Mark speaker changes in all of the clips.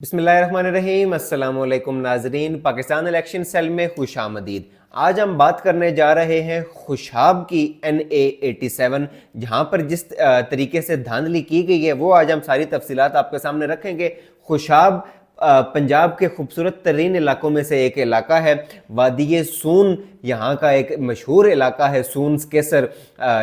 Speaker 1: बिस्मिल्लाहिर्रहमानिर्रहीम अस्सलाम वालेकुम नाजरीन। पाकिस्तान इलेक्शन सेल में खुशामदीद। आज हम बात करने जा रहे हैं खुशाब की NA87, जहां पर जिस तरीके से धांधली की गई है वो आज हम सारी तफसीलात आपके सामने रखेंगे। खुशाब पंजाब के खूबसूरत तरीन इलाकों में से एक इलाका है। वादी सून यहाँ का एक मशहूर इलाका है। सून केसर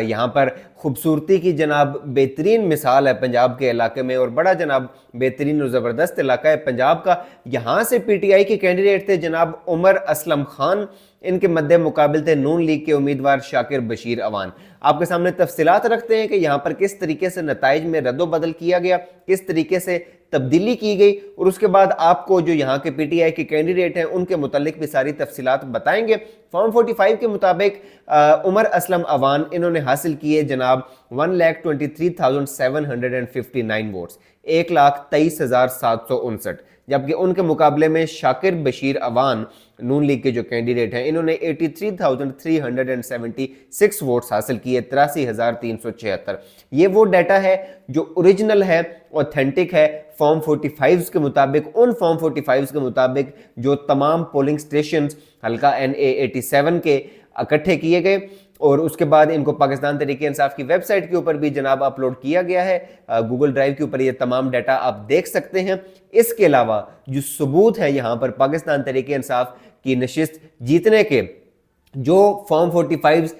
Speaker 1: यहाँ पर खूबसूरती की जनाब बेहतरीन मिसाल है पंजाब के इलाके में, और बड़ा जनाब बेहतरीन और ज़बरदस्त इलाका है पंजाब का। यहाँ से PTI के कैंडिडेट थे जनाब उमर असलम खान, इनके मद्दे मुकाबिल थे नून लीग के उम्मीदवार शाकिर बशीर अवान। आपके सामने तफसीलात रखते हैं कि यहाँ पर किस तरीके से नताइज में रद्दोबदल किया गया, किस तरीके से तब्दीली की गई, और उसके बाद आपको जो यहाँ के PTI के कैंडिडेट हैं उनके मुतालिक भी सारी तफसीलात बताएंगे। फॉर्म 45 के मुताबिक उमर असलम अवान इन्होंने हासिल किए जनाब 1,23,759 वोट्स, 1,23,759, जबकि उनके मुकाबले में शाकिर बशीर अवान नून लीग के जो कैंडिडेट हैं इन्होंने 83,376 वोट्स हासिल किए, 83,376। ये वो डाटा है जो ओरिजिनल है, ऑथेंटिक है फॉर्म 45 के मुताबिक। उन फॉर्म 45 के मुताबिक जो तमाम पोलिंग स्टेशन हल्का NA87 के इकट्ठे किए गए, और उसके बाद इनको पाकिस्तान तहरीक इंसाफ की वेबसाइट के ऊपर भी जनाब अपलोड किया गया है। गूगल ड्राइव के ऊपर ये तमाम डाटा आप देख सकते हैं। इसके अलावा जो सबूत है यहाँ पर पाकिस्तान तहरीक इंसाफ की नशिस्त जीतने के, जो फॉर्म 45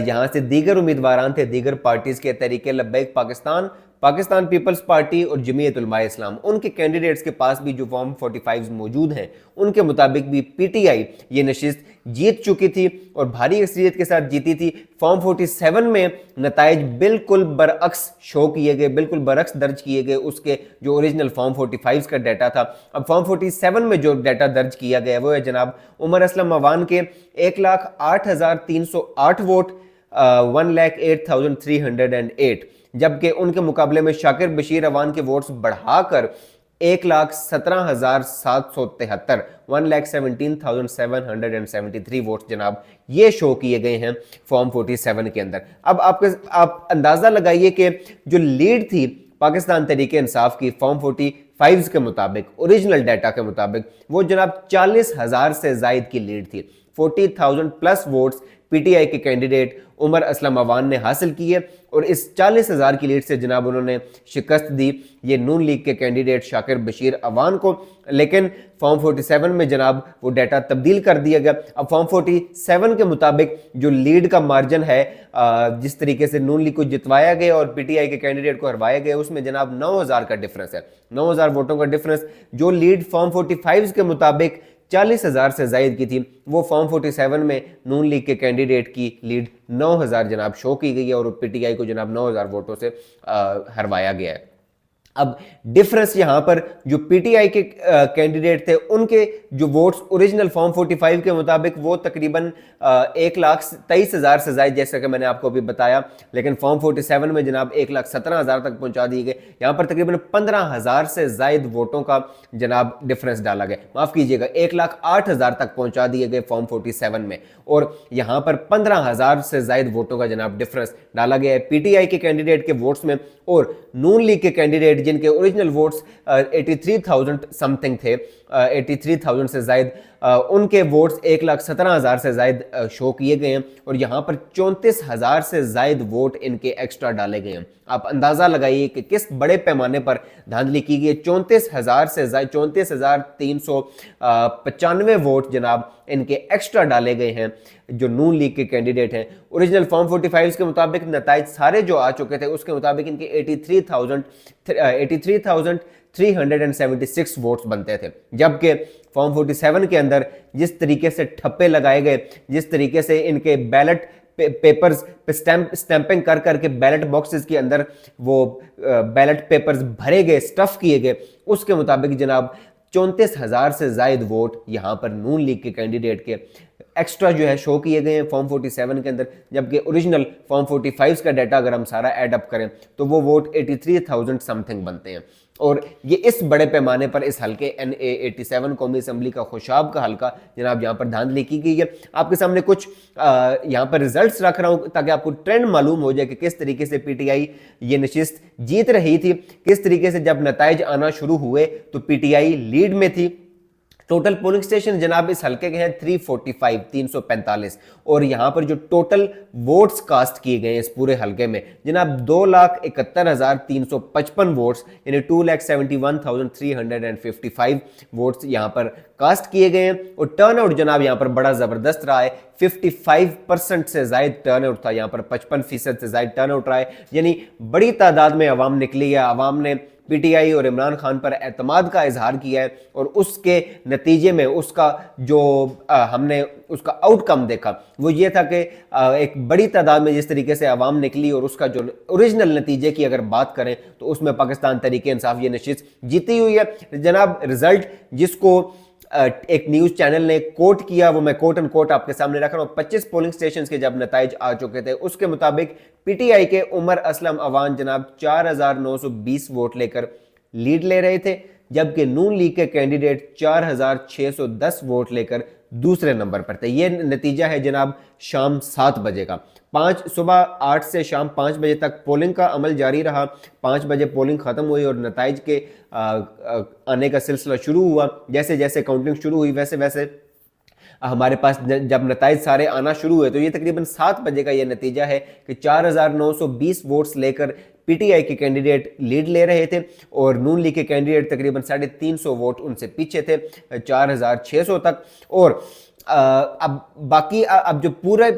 Speaker 1: यहाँ से दीगर उम्मीदवारान थे दीगर पार्टीज के, तहरीक लब्बैक पाकिस्तान, पाकिस्तान पीपल्स पार्टी और जमीयत उलमा इस्लाम, उनके कैंडिडेट्स के पास भी जो फॉर्म 45 मौजूद हैं उनके मुताबिक भी PTI ये नशिस्त जीत चुकी थी और भारी अक्सरियत के साथ जीती थी। फॉर्म 47 में नताइज बिल्कुल बरअक्स शो किए गए, बिल्कुल बरअक्स दर्ज किए गए उसके जो ओरिजिनल फॉर्म 45 का डाटा था। अब फॉर्म 47 में जो डाटा दर्ज किया गया वो है जनाब उमर असलम अवान के 1,08,308 वोट, 1,08,308, जबकि उनके मुकाबले में शाकिर बशीर अवान के वोट्स बढ़ाकर 1,17,773, 1,17,773 वोट्स जनाब ये शो किए गए हैं फॉर्म 47 के अंदर। अब आप अंदाजा लगाइए कि जो लीड थी पाकिस्तान तहरीक इंसाफ की फॉर्म 45 के मुताबिक, ओरिजिनल डाटा के मुताबिक, वो जनाब 40,000 से जायद की लीड थी। 40,000 प्लस वोट्स PTI के कैंडिडेट उमर असलम अवान ने हासिल किए, और इस 40,000 की लीड से जनाब उन्होंने शिकस्त दी ये नून लीग के कैंडिडेट शाकिर बशीर अवान को। लेकिन फॉर्म 47 में जनाब वो डाटा तब्दील कर दिया गया। अब फॉर्म 47 के मुताबिक जो लीड का मार्जिन है, जिस तरीके से नून लीग को जितवाया गया और PTI के कैंडिडेट को हरवाया गया, उसमें जनाब 9,000 का डिफरेंस है, 9,000 वोटों का डिफरेंस। जो लीड फॉर्म 45 के मुताबिक 40,000 से जायद की थी, वो फॉर्म 47 में नून लीग के कैंडिडेट की लीड 9,000 जनाब शो की गई है, और PTI को जनाब 9,000 वोटों से हरवाया गया है। अब डिफरेंस यहां पर जो PTI के कैंडिडेट थे उनके जो वोट्स ओरिजिनल फॉर्म 45 के मुताबिक वो तकरीबन 1,23,000 से ज्यादा, जैसा कि मैंने आपको अभी बताया, लेकिन फॉर्म 47 में जनाब 1,17,000 तक पहुंचा दिए गए। यहां पर तकरीबन 15,000 से ज्यादा वोटों का जनाब डिफरेंस डाला गया, माफ कीजिएगा 1,08,000 तक पहुंचा दिए गए फॉर्म 47 में, और यहां पर 15,000 से ज्यादा वोटों का जनाब डिफरेंस डाला गया है PTI के कैंडिडेट के वोट्स में। और नून लीग के कैंडिडेट जिनके ओरिजिनल वोट्स 83,000 समथिंग थे, 83,000 से जायद, उनके वोट्स 1,17,000 से जायद शो किए गए हैं, और यहाँ पर 34,000 से जायद वोट इनके एक्स्ट्रा डाले गए हैं। आप अंदाज़ा लगाइए कि किस बड़े पैमाने पर धांधली की गई। 34,000 से जायद, 34,395 वोट जनाब इनके एक्स्ट्रा डाले गए हैं जो नून लीग के कैंडिडेट हैं। ओरिजिनल फॉर्म 45 के मुताबिक नताइज सारे जो आ चुके थे उसके मुताबिक इनके 83,376 वोट्स बनते थे, जबकि फॉर्म 47 के अंदर जिस तरीके से ठप्पे लगाए गए, जिस तरीके से इनके बैलेट पेपर्स पे स्टैंपिंग कर करके बैलेट बॉक्सेस के अंदर वो बैलेट पेपर्स भरे गए, स्टफ किए गए, उसके मुताबिक जनाब 34,000 से जायद वोट यहाँ पर नून लीग के कैंडिडेट के एक्स्ट्रा जो है शो किए गए हैं फॉर्म 47 के अंदर, जबकि ओरिजिनल फॉर्म 45 का डाटा अगर हम सारा ऐड अप करें तो वो वोट 83,000 समथिंग बनते हैं। और ये इस बड़े पैमाने पर इस हल्के NA87 कौमी असम्बली का खुशाब का हल्का जनाब यहाँ पर धांधली की गई है। आपके सामने कुछ यहाँ पर रिजल्ट्स रख रहा हूँ ताकि आपको ट्रेंड मालूम हो जाए कि किस तरीके से PTI ये नशिस्त जीत रही थी, किस तरीके से जब नताइज आना शुरू हुए तो PTI लीड में थी। टोटल पोलिंग स्टेशन जनाब इस हल्के के हैं 345 और यहाँ पर जो टोटल वोट्स कास्ट किए गए हैं इस पूरे हल्के में जनाब 2,71,355 वोट्स यानी 2,71,355 वोट्स यहाँ पर कास्ट किए गए हैं। और टर्नआउट जनाब यहाँ पर बड़ा ज़बरदस्त रहा है, 55% से ज़ायद टर्नआउट था, यहाँ पर 55% से ज़ायद टर्नआउट रहा है, यानी बड़ी तादाद में अवाम निकली है। अवाम ने PTI और इमरान खान पर एतमाद का इजहार किया है और उसके नतीजे में उसका जो हमने उसका आउटकम देखा वो ये था कि एक बड़ी तादाद में जिस तरीके से अवाम निकली और उसका जो ओरिजिनल नतीजे की अगर बात करें तो उसमें पाकिस्तान तहरीक इंसाफ ये नशिस्त जीती हुई है। जनाब रिजल्ट जिसको एक न्यूज़ चैनल ने कोट किया वो मैं कोट एंड कोट आपके सामने रख रहा हूँ। 25 पोलिंग स्टेशन के जब नताइज आ चुके थे उसके मुताबिक PTI के उमर असलम अवान जनाब 4,920 वोट लेकर लीड ले रहे थे, जबकि नून लीग के कैंडिडेट 4,610 वोट लेकर दूसरे नंबर पर थे। ये नतीजा है जनाब शाम 7 बजे का। सुबह 8 से शाम 5 बजे तक पोलिंग का अमल जारी रहा। 5 बजे पोलिंग ख़त्म हुई और नताइज के आने का सिलसिला शुरू हुआ। जैसे जैसे काउंटिंग शुरू हुई वैसे वैसे हमारे पास जब नताइज सारे आना शुरू हुए तो ये तकरीबन 7 बजे का ये नतीजा है कि 4,920 वोट्स लेकर PTI के कैंडिडेट लीड ले रहे थे और नून लीग के कैंडिडेट तकरीबन 350 वोट उनसे पीछे थे 4,600 तक। और अब बाकी अब जो पूरे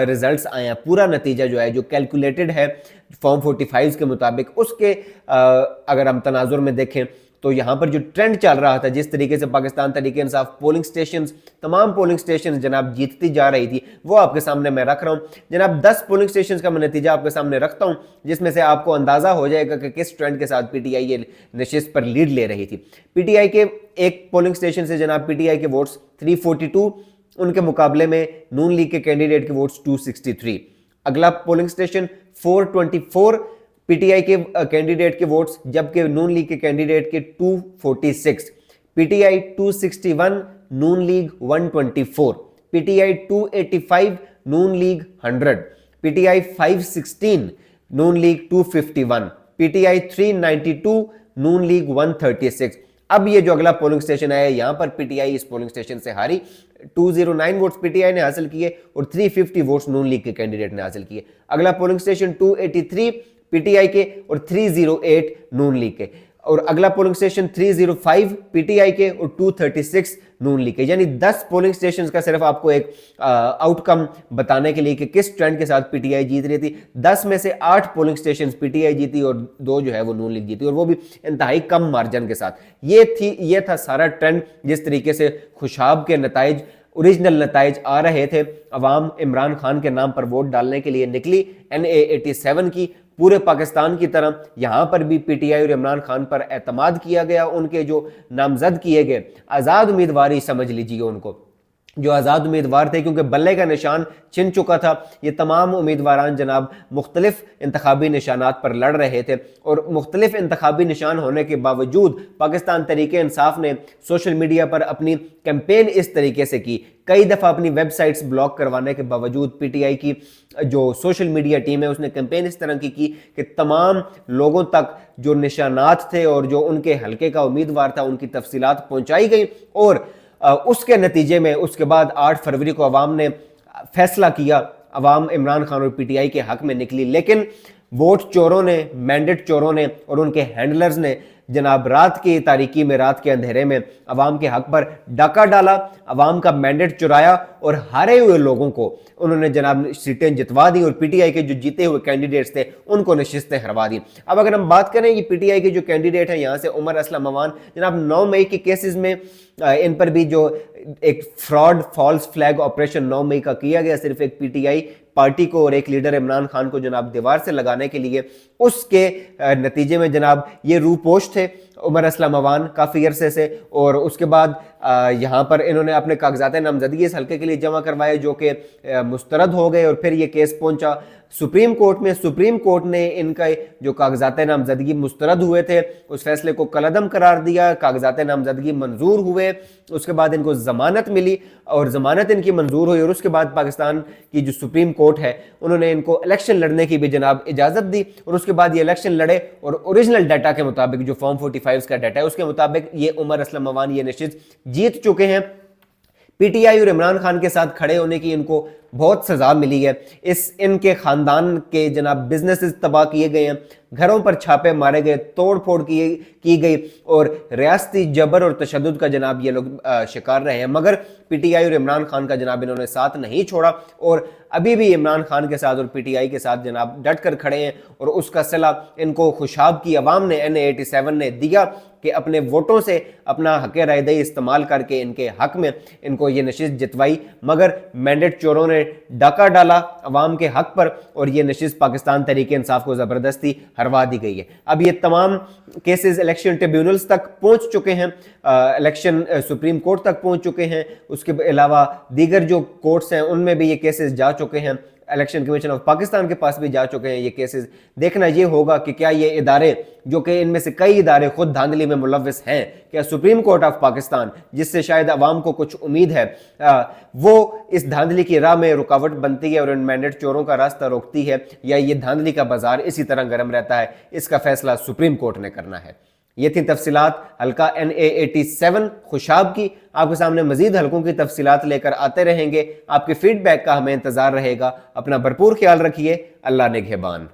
Speaker 1: रिजल्ट्स आए हैं, पूरा नतीजा जो है जो कैलकुलेटेड है फॉर्म 45 के मुताबिक, उसके अगर हम तनाजुर में देखें तो यहाँ पर जो ट्रेंड चल रहा था, जिस तरीके से पाकिस्तान तहरीक इंसाफ पोलिंग स्टेशंस तमाम पोलिंग स्टेशन जनाब जीतती जा रही थी, वो आपके सामने मैं रख रहा हूँ। जनाब 10 पोलिंग स्टेशन का मैं नतीजा आपके सामने रखता हूँ जिसमें से आपको अंदाज़ा हो जाएगा कि किस ट्रेंड के साथ PTI ये नशिस्त पर लीड ले रही थी। PTI के एक पोलिंग स्टेशन से जनाब PTI के वोट्स 342, उनके मुकाबले में नून लीग के कैंडिडेट के वोट्स 263। अगला पोलिंग स्टेशन 424 PTI के कैंडिडेट के वोट्स, जबकि नून लीग के कैंडिडेट के 246। PTI 261, नून लीग 124। PTI 285, नून लीग 100। PTI 516, नून लीग 251। PTI 392, नून लीग 136। अब ये जो अगला पोलिंग स्टेशन है यहाँ पर PTI इस पोलिंग स्टेशन से हारी। 209 वोट्स PTI ने हासिल किए और 350 वोट्स नून लीग के कैंडिडेट ने हासिल किए। अगला पोलिंग स्टेशन 283 PTI के और 308 नून लीग के। और अगला पोलिंग स्टेशन 305 PTI के और 236 नून लीग के। यानी 10 पोलिंग स्टेशन का सिर्फ आपको एक आउटकम बताने के लिए कि किस ट्रेंड के साथ PTI जीत रही थी। 10 में से 8 पोलिंग स्टेशन PTI जीती और 2 जो है वो नून लीग जीती, और वो भी इंतहाई कम मार्जिन के साथ। ये था सारा ट्रेंड जिस तरीके से खुशाब के नताइज ओरिजिनल नताइज आ रहे थे। अवाम इमरान खान के नाम पर वोट डालने के लिए निकली NA87 की। पूरे पाकिस्तान की तरह यहाँ पर भी PTI और इमरान खान पर एतमाद किया गया। उनके जो नामजद किए गए आज़ाद उम्मीदवार ही समझ लीजिए उनको, जो आज़ाद उम्मीदवार थे, क्योंकि बल्ले का निशान छिन चुका था। ये तमाम उम्मीदवारान जनाब मुख्तलिफ इंतखाबी निशानात पर लड़ रहे थे और मुख्तलिफ इंतखाबी निशान होने के बावजूद पाकिस्तान तहरीक इंसाफ ने सोशल मीडिया पर अपनी कैंपेन इस तरीके से की। कई दफ़ा अपनी वेबसाइट्स ब्लॉक करवाने के बावजूद PTI की जो सोशल मीडिया टीम है उसने कैंपेन इस तरह की कि तमाम लोगों तक जो निशानात थे और जो उनके हल्के का उम्मीदवार था उनकी तफसीलात पहुँचाई गई। और उसके नतीजे में उसके बाद 8 फरवरी को अवाम ने फैसला किया, अवाम इमरान खान और PTI के हक में निकली। लेकिन वोट चोरों ने, मैंडेट चोरों ने और उनके हैंडलर्स ने जनाब रात की तारीकी में, रात के अंधेरे में अवाम के हक पर डाका डाला, अवाम का मैंडेट चुराया और हारे हुए लोगों को उन्होंने जनाब सीटें जितवा दी और PTI के जो जीते हुए कैंडिडेट्स थे उनको नशिस्तें हरवा दी। अब अगर हम बात करें ये PTI के जो कैंडिडेट हैं यहाँ से उमर असलम अवान, जनाब 9 मई के केसेस में इन पर भी जो एक फ्रॉड फॉल्स फ्लैग ऑपरेशन 9 मई का किया गया, सिर्फ एक PTI पार्टी को और एक लीडर इमरान खान को जनाब दीवार से लगाने के लिए, उसके नतीजे में जनाब ये रूपोश थे उमर असलम अवान काफ़ी अरसे से, और उसके बाद यहाँ पर इन्होंने अपने कागजात नामजदगी इस हल्के के लिए जमा करवाए जो कि मुस्तरद हो गए, और फिर ये केस पहुंचा सुप्रीम कोर्ट में। सुप्रीम कोर्ट ने इनका जो कागजात नामजदगी मुस्तरद हुए थे उस फैसले को कलअदम करार दिया, कागजात नामजदगी मंजूर हुए, उसके बाद इनको ज़मानत मिली और ज़मानत इनकी मंजूर हुई, और उसके बाद पाकिस्तान की जो सुप्रीम कोर्ट है उन्होंने इनको इलेक्शन लड़ने की भी जनाब इजाज़त दी, और उसके बाद ये इलेक्शन लड़े, और ओरिजिनल डाटा के मुताबिक जो फॉर्म 45 का डाटा है उसके मुताबिक ये उमर असलम अवान ये नशिस्त जीत चुके हैं। पीटीआई और इमरान खान के साथ खड़े होने की इनको बहुत सजा मिली है। इनके खानदान के जनाब बिजनेसेस तबाह किए गए हैं, घरों पर छापे मारे गए, तोड़ फोड़ की गई, और रियासती जबर और तशद्दुद का जनाब ये लोग शिकार रहे हैं। मगर पीटीआई और इमरान खान का जनाब इन्होंने साथ नहीं छोड़ा, और अभी भी इमरान खान के साथ और पीटीआई के साथ जनाब डट कर खड़े हैं, और उसका सिला इनको खुशाब की अवाम ने NA87 ने दिया कि अपने वोटों से अपना हक रायदही इस्तेमाल करके इनके हक में इनको ये नशिस्त जितवाई, मगर मैंडेट चोरों ने डाका डाला अवाम के हक पर, और ये नशिस्त पाकिस्तान तहरीक इंसाफ को ज़बरदस्ती हरवा दी गई है। अब ये तमाम केसेस इलेक्शन ट्रिब्यूनल्स तक पहुंच चुके हैं, इलेक्शन सुप्रीम कोर्ट तक पहुंच चुके हैं, उसके अलावा दीगर जो कोर्ट्स हैं उनमें भी ये केसेस जा चुके हैं, इलेक्शन कमीशन ऑफ पाकिस्तान के पास भी जा चुके हैं ये केसेस। देखना ये होगा कि क्या ये इदारे, जो कि इनमें से कई इदारे खुद धांधली में मुलव्विस हैं, क्या सुप्रीम कोर्ट ऑफ पाकिस्तान जिससे शायद अवाम को कुछ उम्मीद है वो इस धांधली की राह में रुकावट बनती है और इन मैंडेट चोरों का रास्ता रोकती है, या ये धांधली का बाजार इसी तरह गर्म रहता है, इसका फैसला सुप्रीम कोर्ट ने करना है। ये थी तफसीलात हल्का NA87 खुशाब की। आपके सामने मजीद हल्कों की तफसीलात लेकर आते रहेंगे, आपके फीडबैक का हमें इंतजार रहेगा। अपना भरपूर ख्याल रखिए। अल्लाह निगहबान।